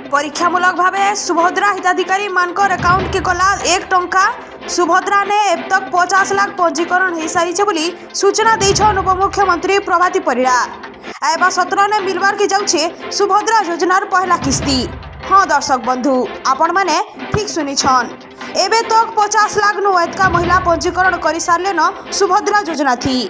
परीक्षामूलक भाव सुभद्रा हिताधिकारी मानकर अकाउंट के गला 1 टंका। सुभद्रा ने अब तक 50 लाख पंजीकरण हो सारी सूचना देछन उपमुख्यमंत्री प्रभाती परिड़ा। एवं 17 ने मिलवार के जाउछे सुभद्रा योजनार पहला किस्ती। हाँ दर्शक बंधु, आपण माने ठीक सुनिछन, एबे तक 50 लाख नु अधिक महिला पंजीकरण कर सारे न सुभद्रा योजना थी।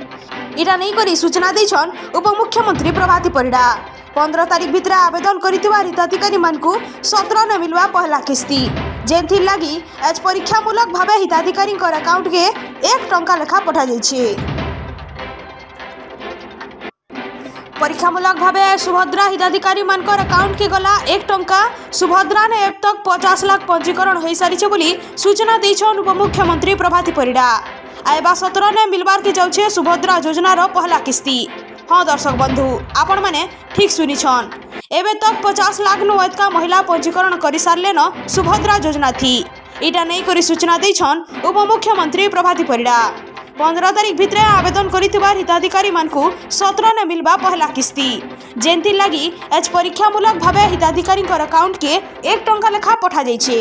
इटा नहीं करी सूचना देछन उपमुख्यमंत्री प्रभाती परिड़ा। 15 तारीख भितर आवेदन करितबा हिताधिकारी मानकु 17 ने मिलवा पहला किस्ती, जेनथि लागी आज परीक्षामूलक भावे हिताधिकारी अकाउंट के 1 टंका लेखा पठा जाइछे। परीक्षामूलक भावे सुभद्रा हिताधिकारी मानकर अकाउंट के गला 1 टंका। सुभद्रा ने अब तक 50 लाख पंजीकरण हो सारी सूचना देछन उपमुख्यमंत्री प्रभाती परिड़ा। एवं 17 ने मिलवार के जाउछे सुभद्रा योजनार पहला किस्ती। हाँ दर्शक बंधु, आपण माने ठीक सुनिछन, एबे तक 50 लाख नु अधिक महिला पंजीकरण कर सारे न सुभद्रा योजना थी। इटा नहीं करी सूचना देछन उपमुख्यमंत्री प्रभाती परिड़ा। 15 तारीख भितर आवेदन करितबा हिताधिकारी मानकु 17 ने मिलवा पहला किस्ती, जेनथि लागी आज परीक्षामूलक भावे हिताधिकारी अकाउंट के 1 टंका लेखा पठा जाइछे।